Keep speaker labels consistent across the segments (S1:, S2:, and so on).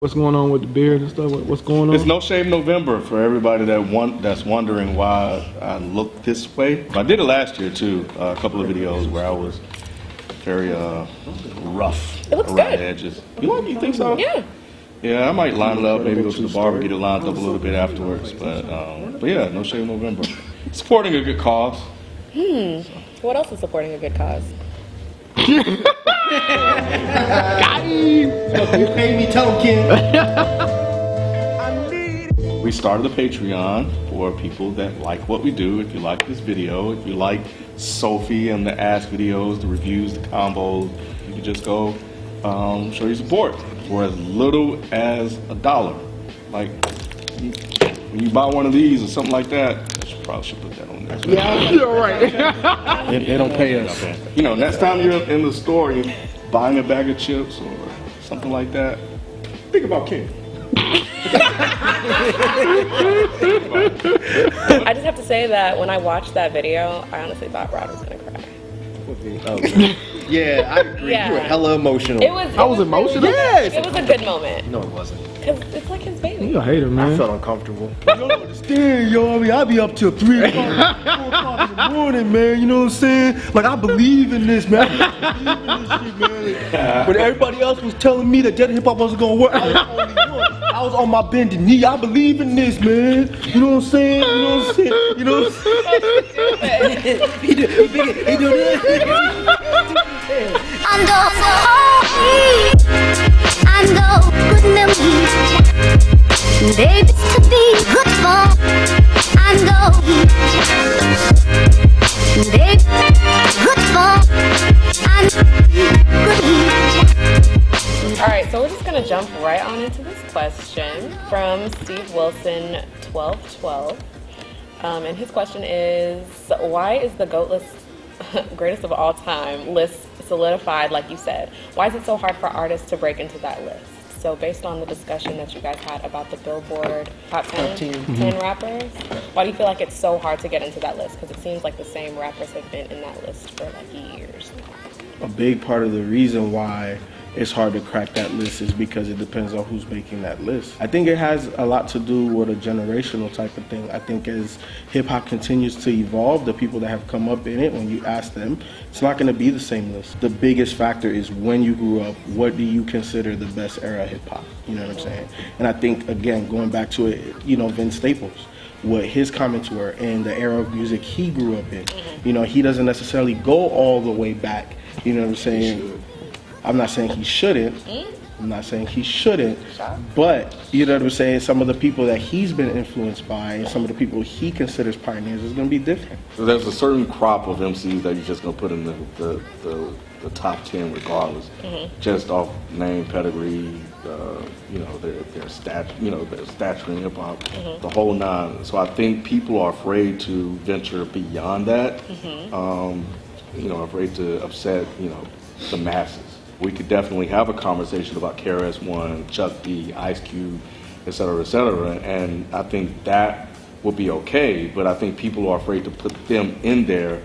S1: What's going on with the beard and stuff? What's going on?
S2: It's No Shave November for everybody that's wondering why I look this way. I did it last year too. A couple of videos where I was very rough around the edges. You think so?
S3: Yeah.
S2: Yeah, I might line it up. Maybe go to the barber, get it lined up a little bit afterwards. But yeah, No Shave November. Supporting a good cause.
S3: What else is supporting a good cause?
S1: Got him!
S4: You pay me, tell him, kid.
S2: We started a Patreon for people that like what we do. If you like this video, if you like Sophie and the Ask videos, the reviews, the combos, you can just go show your support for as little as $1. Like, when you buy one of these or something like that, you probably should put that on there.
S1: Yeah, you're right.
S4: They don't pay us.
S2: You know, next time you're in the store, you're buying a bag of chips or something like that, think about King.
S3: I just have to say that when I watched that video, I honestly thought Rod was gonna cry.
S4: Yeah, I agree.
S3: Yeah.
S4: You were hella emotional.
S1: I was emotional?
S4: Yes.
S3: It was a good moment.
S4: No, it wasn't.
S3: Because it's like his baby.
S1: You a hater, man.
S4: I felt uncomfortable. You don't understand, yo. I mean, I be up till 3 o'clock, 4 o'clock in the morning, man. You know what I'm saying? Like, I believe in this, man. I believe in this shit, man. When everybody else was telling me that dead hip hop wasn't gonna work, I was the only one. I was on my bended knee. I believe in this, man. You know what I'm saying? You know what I'm saying? You know what I'm saying? He do this.
S5: I know good memories, babies to be good for. I know, baby, good for. I know,
S3: All right, so we're just gonna jump right on into this question from Steve Wilson 1212. And his question is, why is the GOAT list greatest of all time list solidified, like you said? Why is it so hard for artists to break into that list? So based on the discussion that you guys had about the Billboard top 10 rappers, why do you feel like it's so hard to get into that list? Because it seems like the same rappers have been in that list for like years.
S6: A big part of the reason why it's hard to crack that list is because it depends on who's making that list. I think it has a lot to do with a generational type of thing. I think as hip-hop continues to evolve, the people that have come up in it, when you ask them, it's not going to be the same list. The biggest factor is when you grew up, what do you consider the best era of hip-hop? You know what I'm saying? And I think, again, going back to it, you know, Vince Staples, what his comments were and the era of music he grew up in. You know, he doesn't necessarily go all the way back, you know what I'm saying? I'm not saying he shouldn't. I'm not saying he shouldn't. But, you know what I'm saying, some of the people that he's been influenced by and some of the people he considers pioneers is going to be different.
S2: So there's a certain crop of MCs that you're just going to put in the top 10 regardless, just off name, pedigree, you know, their stature in hip hop, the whole nine. So I think people are afraid to venture beyond that. You know, afraid to upset, you know, the masses. We could definitely have a conversation about KRS-One, Chuck D, Ice Cube, et cetera, and I think that would be okay, but I think people are afraid to put them in there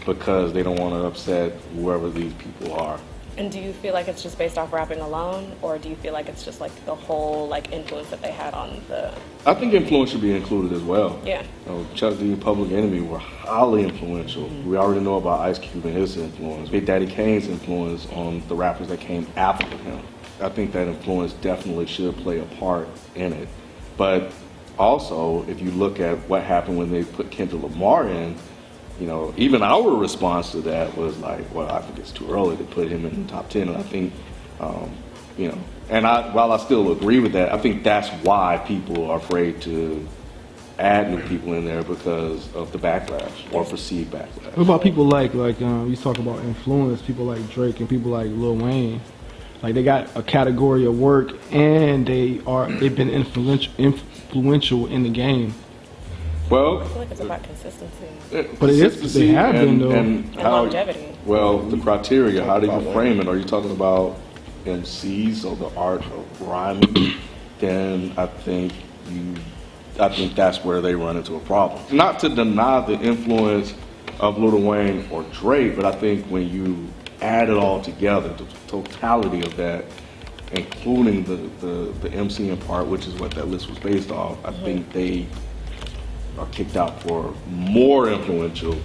S2: because they don't want to upset whoever these people are.
S3: And do you feel like it's just based off rapping alone, or do you feel like it's just like the whole like influence that they had on the...
S2: I think influence should be included as well.
S3: Yeah.
S2: You know, Chuck D and Public Enemy were highly influential. We already know about Ice Cube and his influence. Big Daddy Kane's influence on the rappers that came after him. I think that influence definitely should play a part in it. But also, if you look at what happened when they put Kendrick Lamar in, you know, even our response to that was like, well, I think it's too early to put him in the top 10. And I think, you know, and while I still agree with that, I think that's why people are afraid to add new people in there because of the backlash or perceived backlash.
S1: What about people like you talk about influence, people like Drake and people like Lil Wayne? Like they got a category of work and they've been influential in the game.
S2: Well,
S3: I feel like it's about consistency.
S1: But it is, they have been though.
S3: And longevity.
S2: Well, the criteria, how do you frame it? Are you talking about MCs or the art of rhyming? Then I think that's where they run into a problem. Not to deny the influence of Lil Wayne or Drake, but I think when you add it all together, the totality of that, including the MCing part, which is what that list was based off, I think they are kicked out for more influential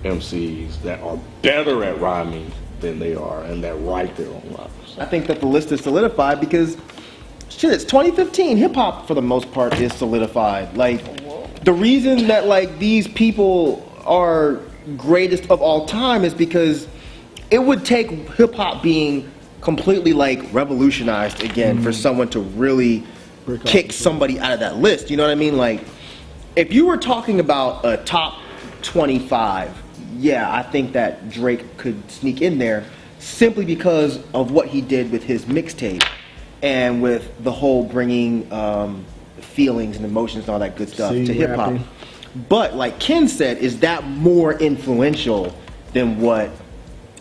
S2: MCs that are better at rhyming than they are and that write their own rhymes.
S7: I think that the list is solidified because, shit, it's 2015. Hip hop, for the most part, is solidified. Like, the reason that, like, these people are greatest of all time is because it would take hip hop being completely, like, revolutionized again for someone to really kick somebody out of that list. You know what I mean? Like, if you were talking about a top 25, yeah, I think that Drake could sneak in there simply because of what he did with his mixtape and with the whole bringing feelings and emotions and all that good stuff to hip hop. But like Ken said, is that more influential than what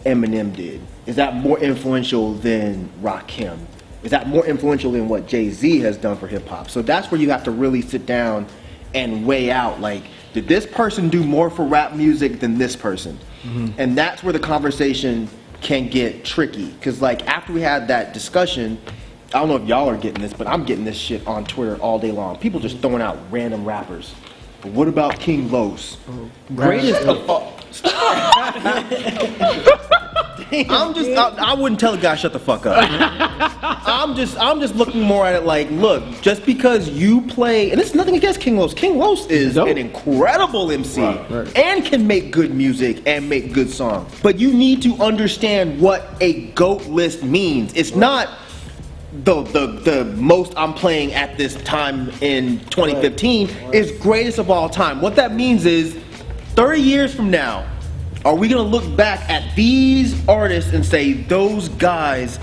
S7: Eminem did? Is that more influential than Rakim? Is that more influential than what Jay-Z has done for hip hop? So that's where you have to really sit down and weigh out, like, did this person do more for rap music than this person? And that's where the conversation can get tricky. Because, like, after we had that discussion, I don't know if y'all are getting this, but I'm getting this shit on Twitter all day long. People just throwing out random rappers. But what about King Los? Greatest of all. I wouldn't tell a guy shut the fuck up. I'm just looking more at it like, look, just because you play, and it's nothing against King Los. King Los is an incredible MC and can make good music and make good songs. But you need to understand what a GOAT list means. It's not the most I'm playing at this time in 2015 is greatest of all time. What that means is 30 years from now, are we going to look back at these artists and say those guys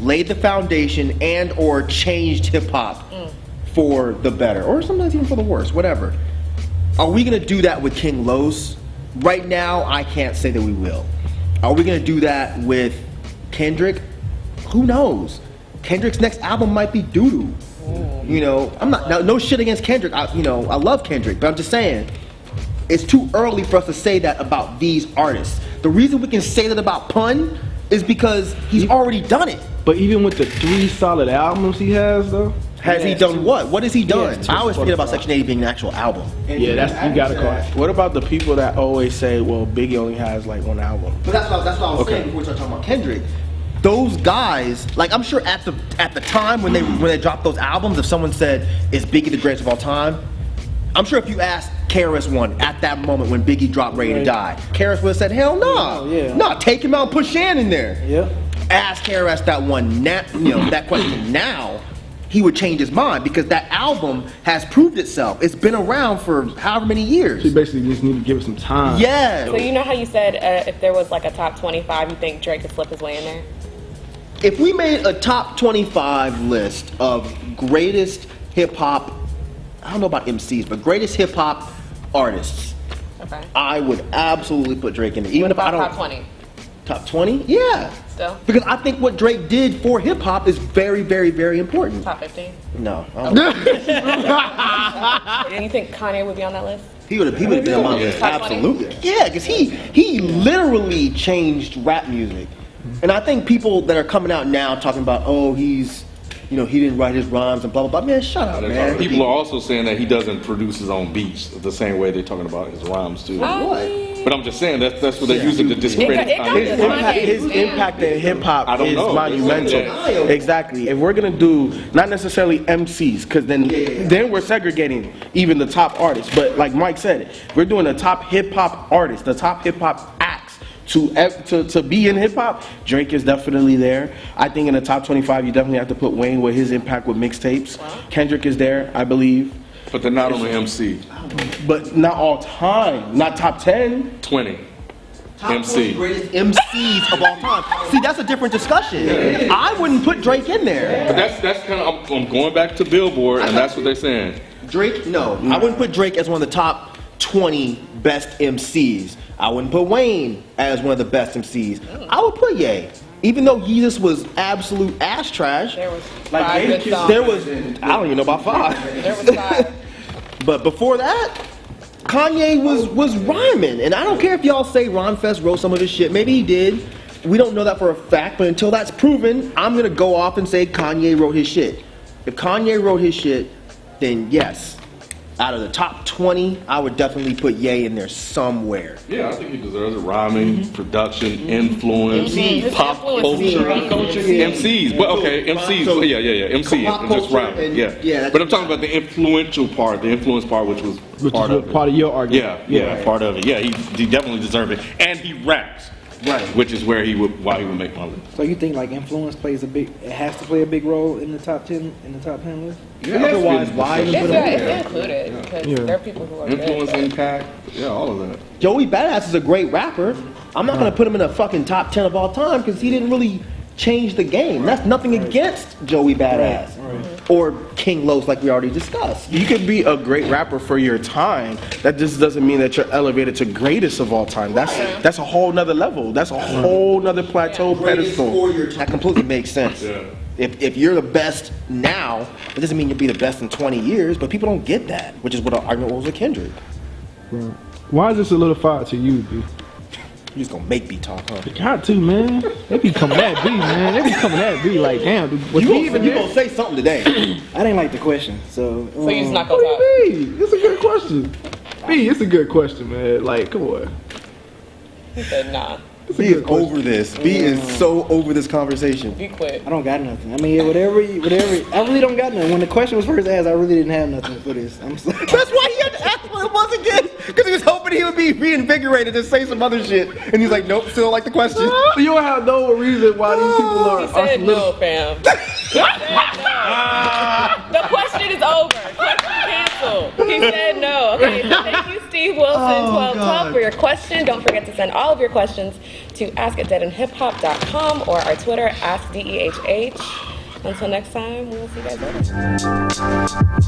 S7: laid the foundation and or changed hip hop for the better or sometimes even for the worse, whatever? Are we going to do that with King Los? Right now, I can't say that we will. Are we going to do that with Kendrick? Who knows? Kendrick's next album might be doo-doo. You know, I'm not, no shit against Kendrick. I love Kendrick, but I'm just saying, it's too early for us to say that about these artists. The reason we can say that about Pun is because he's already done it.
S1: But even with the 3 solid albums he has, though.
S7: Has he done what? What has he done? I always forget about Section 80 being an actual album.
S1: Yeah, that's, you gotta call it.
S6: What about the people that always say, well, Biggie only has like one album?
S7: But that's what I was saying before we started talking about Kendrick. Those guys, like, I'm sure at the time when they dropped those albums, if someone said, is Biggie the greatest of all time? I'm sure if you asked KRS-One at that moment when Biggie dropped Ready to Die, KRS would have said, hell no. No, take him out and put Shan in there. Ask KRS that one now, that question now, he would change his mind because that album has proved itself. It's been around for however many years.
S1: So you basically just need to give it some time.
S7: Yeah.
S3: So you know how you said if there was like a top 25, you think Drake could slip his way in there?
S7: If we made a top 25 list of greatest hip hop, I don't know about MCs, but greatest hip hop artists, I would absolutely put Drake in there. Even if I don't.
S3: Top 20?
S7: Top 20? Yeah.
S3: Still?
S7: Because I think what Drake did for hip hop is very, very, very important.
S3: Top 15?
S7: No.
S3: And you think Kanye would be on that list?
S7: He would have been on my list.
S3: Top 20?
S7: Absolutely. Yeah, because he literally changed rap music. And I think people that are coming out now talking about, oh, he's, he didn't write his rhymes and blah, blah, blah. Man, shut up, man.
S2: People are also saying that he doesn't produce his own beats the same way they're talking about his rhymes, too.
S7: What?
S2: But I'm just saying, that's what they're using to discredit Kanye.
S6: His impact in hip hop is monumental.
S7: Yeah.
S6: Exactly. If we're gonna do not necessarily MCs, because then we're segregating even the top artists. But like Mike said, we're doing the top hip hop artists, the top hip hop acts. To be in hip hop, Drake is definitely there. I think in the top 25, you definitely have to put Wayne with his impact with mixtapes. Kendrick is there, I believe.
S2: But they're not on the MC.
S6: But not all time, not top 10.
S2: 20.
S7: Top
S2: MC.
S7: 20 greatest MCs of all time. See, that's a different discussion. I wouldn't put Drake in there.
S2: But that's kind of, I'm going back to Billboard, and that's what they're saying.
S7: Drake, no. I wouldn't put Drake as one of the top 20 best MCs. I wouldn't put Wayne as one of the best MCs. I would put Ye. Even though Yeezus was absolute ass trash.
S3: There was
S6: Like,
S3: 5 good songs.
S7: There was, I don't even know about 5.
S3: There was 5.
S7: But before that, Kanye was rhyming. And I don't care if y'all say Ron Fest wrote some of his shit. Maybe he did. We don't know that for a fact, but until that's proven, I'm gonna go off and say Kanye wrote his shit. If Kanye wrote his shit, then yes. Out of the top 20, I would definitely put Ye in there somewhere.
S2: Yeah, I think he deserves it. Rhyming, production, influence,
S3: His
S2: pop
S3: influence
S2: culture,
S3: is great.
S2: MCs. Well, okay, MCs.
S7: So,
S2: yeah, MC,
S7: pop
S2: and just
S7: culture
S2: rhyming.
S7: and-
S2: Yeah,
S7: yeah, that's
S2: but I'm talking about the influential part, the influence part, which was
S1: Which
S2: part
S1: is
S2: of it.
S1: part of your argument.
S2: Yeah, part of it. Yeah, he definitely deserved it, and he raps.
S7: Right.
S2: Which is why he would make my list.
S8: So you think like influence plays it has to play a big role in the top 10 list?
S2: Yeah,
S7: Otherwise, why even put him in there?
S3: It's included because
S1: Yeah.
S3: there are people who are
S2: Influence,
S3: good.
S2: impact, yeah, all of that.
S7: Joey Badass is a great rapper. I'm not gonna put him in a fucking top 10 of all time because he didn't really change the game. That's nothing against Joey Badass or King Los, like we already discussed.
S6: You could be a great rapper for your time. That just doesn't mean that you're elevated to greatest of all time. That's a whole nother level. That's a whole nother plateau pedestal.
S7: That completely makes sense.
S2: Yeah.
S7: If you're the best now, it doesn't mean you'll be the best in 20 years, but people don't get that, which is what our argument was with Kendrick.
S1: Right. Why is it solidified to you, B?
S7: You just gonna make me talk, huh?
S1: Got to, man. They be coming at B, man. They be coming at B like, damn, dude, was
S7: You
S1: he even
S7: gonna
S1: there?
S7: say something today.
S8: I didn't like the question, so.
S3: So you just not
S1: What
S3: gonna
S1: do
S3: talk.
S1: you mean? It's a good question. B, it's a good question, man. Like, come on.
S3: He said nah.
S7: B is over this. B is so over this conversation.
S3: Be quick.
S8: I don't got nothing. I mean, whatever. I really don't got nothing. When the question was first asked, I really didn't have nothing for this. I'm sorry.
S7: That's why he had to ask what it was again, because he was hoping he would be reinvigorated to say some other shit, and he's like, nope, still don't like the question.
S1: So you don't have no reason why these people are
S3: He said no, fam. He said no. The question is over. Question canceled. He said no. Okay, so thank you, Steve Wilson, 1212, for your question. Don't forget to send all of your questions to ask@deadandhiphop.com or our Twitter, @DEHH. Until next time, we'll see you guys later.